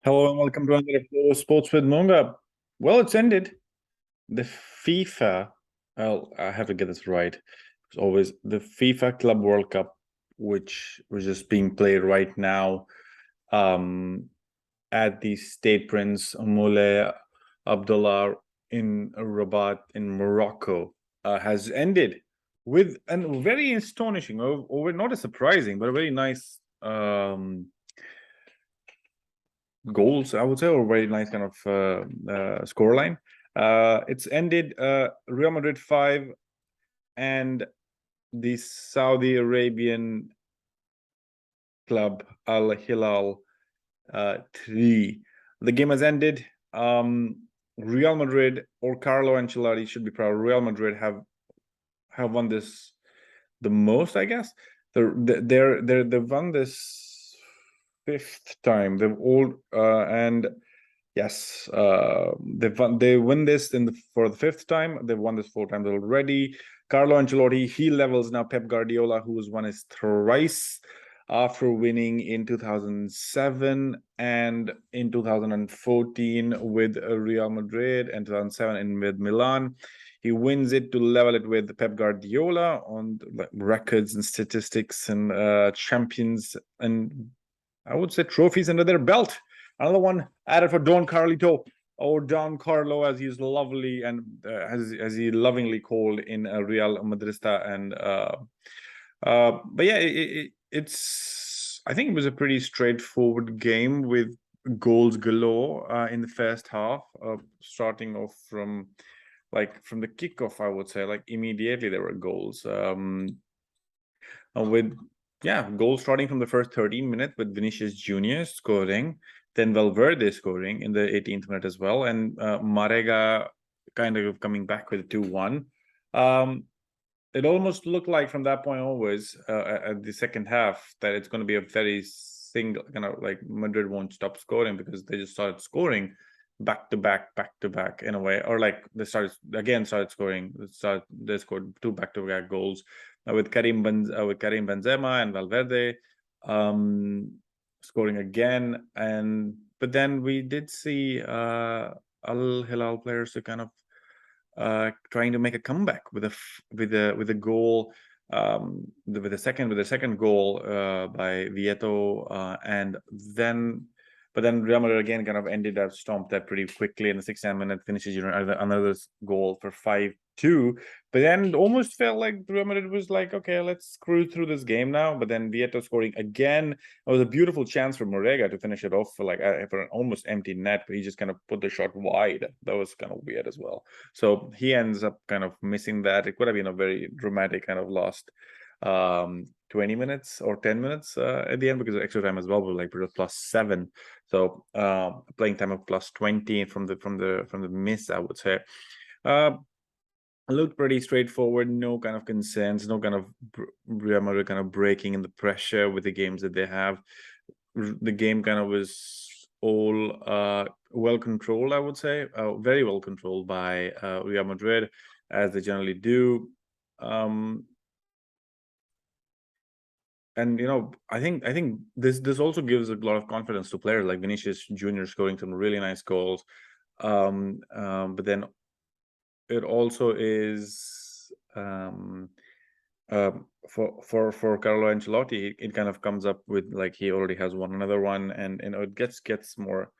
Hello and welcome to another episode of Sports with Munga. Well, it's ended. The FIFA, I have to get this right. It's always the FIFA Club World Cup, which was just being played right now at the State Prince Moulay Abdullah in Rabat in Morocco, has ended with a very astonishing, or not as surprising, but a very nice goals, I would say, or very nice kind of scoreline. It's ended Real Madrid 5 and the Saudi Arabian club Al-Hilal 3. The game has ended. Real Madrid, or Carlo Ancelotti should be proud. Real Madrid have won this the most, I guess. They've won this fifth time. They've all and yes, they win this for the fifth time. They've won this 4 times already. Carlo Ancelotti, he levels now Pep Guardiola, who has won his thrice after winning in 2007 and in 2014 with Real Madrid and 2007 with Milan. He wins it to level it with Pep Guardiola on records and statistics and champions and I would say trophies under their belt. Another one added for Don Carlito, or Don Carlo, as he's lovely and as he lovingly called in Real Madrista. And but yeah, it's I think it was a pretty straightforward game with goals galore in the first half, starting off from the kickoff. I would say immediately there were goals. With goals starting from the first 13 minutes with Vinicius Jr. scoring, then Valverde scoring in the 18th minute as well, and Marega kind of coming back with a 2-1. It almost looked like from that point onwards, at the second half, that it's going to be a very single kind of Madrid won't stop scoring because they just started scoring back to back in a way, or they started scoring. They scored 2 back-to-back goals with Karim Benzema and Valverde scoring again, but then we did see Al-Hilal players to kind of trying to make a comeback with a goal, with the second goal by Vietto, and then. But then Real Madrid again kind of ended up stomped that pretty quickly in the 60th minute, finishes another goal for 5-2. But then it almost felt like Real Madrid was like, okay, let's screw through this game now. But then Vietto scoring again. It was a beautiful chance for Marega to finish it off for for an almost empty net, but he just kind of put the shot wide. That was kind of weird as well. So he ends up kind of missing that. It could have been a very dramatic kind of lost 20 minutes or 10 minutes at the end, because of extra time as well was +7, so playing time of +20 from the miss, I would say. Looked pretty straightforward, no kind of concerns, no kind of Real Madrid kind of breaking in the pressure with the games that they have. The game kind of was all well controlled, I would say, very well controlled by Real Madrid, as they generally do. And I think this also gives a lot of confidence to players like Vinicius Jr. scoring some really nice goals. But then it also is for Carlo Ancelotti, it kind of comes up with he already has another one, and it gets more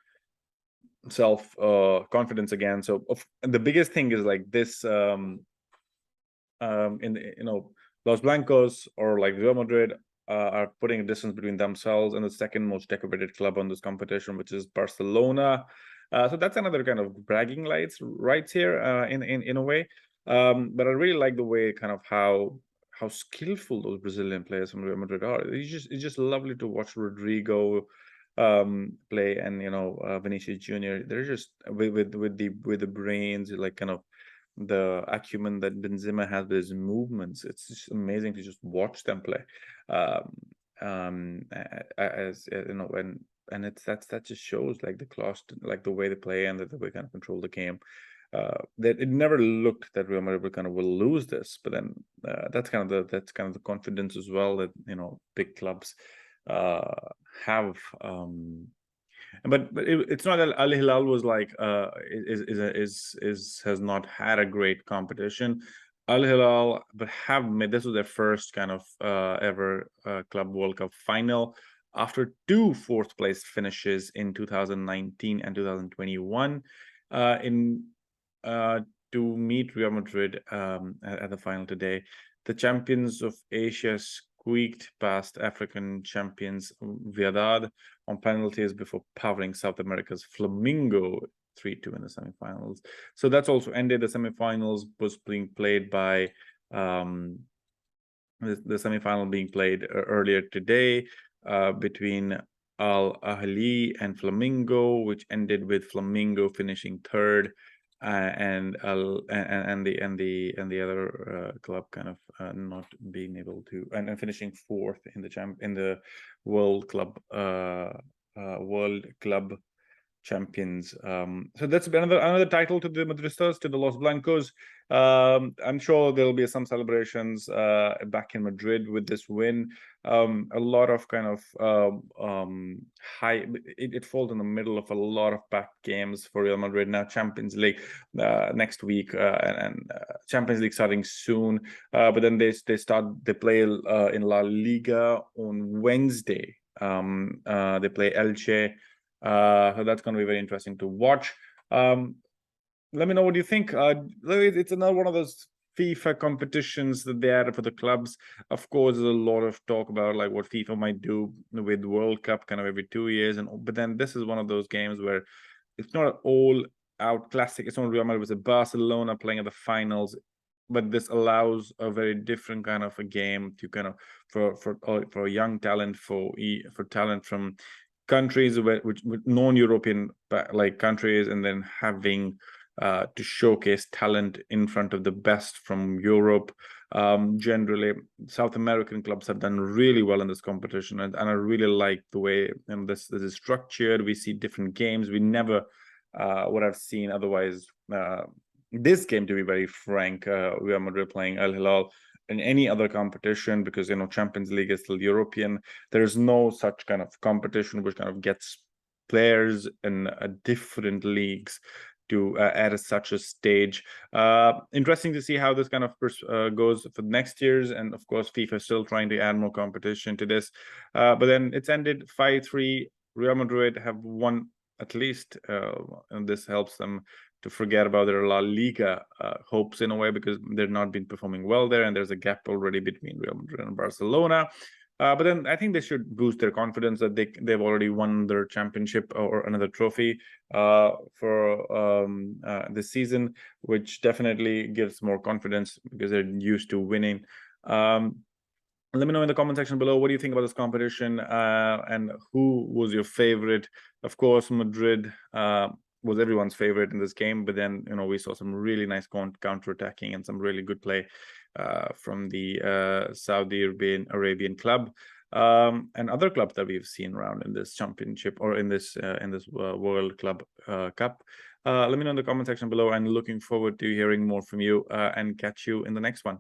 self confidence again. So the biggest thing is this in Los Blancos or Real Madrid are putting a distance between themselves and the second most decorated club on this competition, which is Barcelona. So that's another kind of bragging rights here in a way. But I really like the way kind of how skillful those Brazilian players from Real Madrid are. It's just lovely to watch Rodrigo play, and Vinicius Jr. They're just with the brains, kind of the acumen that Benzema has with his movements. It's just amazing to just watch them play. As and that just shows the class, the way they play and the way they kind of control the game. That it never looked that Real Madrid will lose this, but then that's kind of the confidence as well that big clubs have. but it's not that Al-Hilal was like has not had a great competition. Al-Hilal, but have made, this was their first kind of ever Club World Cup final after 2 fourth place finishes in 2019 and 2021 in to meet Real Madrid at the final today. The champions of Asia squeaked past African champions Vietto on penalties before powering South America's Flamengo 3-2 in the semifinals. So that's also ended. The semifinals was being played by the semifinal being played earlier today between Al-Hilal and Flamengo, which ended with Flamengo finishing third, and the other club kind of not being able to and finishing fourth in the World Club champions. So that's another title to the Madristas, to the Los Blancos. I'm sure there'll be some celebrations back in Madrid with this win. A lot of kind of high, it falls in the middle of a lot of back games for Real Madrid. Now Champions League next week, and Champions League starting soon, but then they play in La Liga on Wednesday. They play Elche. So that's going to be very interesting to watch. Let me know what you think. It's another one of those FIFA competitions that they added for the clubs. Of course, there's a lot of talk about like what FIFA might do with World Cup kind of every 2 years, but then this is one of those games where it's not an all-out classic. It's not Real Madrid with Barcelona playing at the finals, but this allows a very different kind of a game to kind of for young talent, for talent from countries with non-European like countries, and then having to showcase talent in front of the best from Europe. Generally, South American clubs have done really well in this competition, and I really like the way this is structured. We see different games we never would have seen otherwise. This game, to be very frank, Real Madrid playing Al-Hilal in any other competition, because Champions League is still European. There's no such kind of competition which kind of gets players in different leagues to at such a stage. Interesting to see how this kind of goes for next year's, and of course FIFA is still trying to add more competition to this. But then it's ended 5-3. Real Madrid have won at least, and this helps them to forget about their La Liga hopes in a way, because they've not been performing well there, and there's a gap already between Real Madrid and Barcelona. But then I think they should boost their confidence that they've already won their championship or another trophy for this season, which definitely gives more confidence because they're used to winning. Let me know in the comment section below, what do you think about this competition, and who was your favorite? Of course, Madrid was everyone's favorite in this game, but then we saw some really nice counter-attacking and some really good play from the Saudi Arabian club, and other clubs that we've seen around in this championship or in this World Club Cup. Let me know in the comment section below, and looking forward to hearing more from you, and catch you in the next one.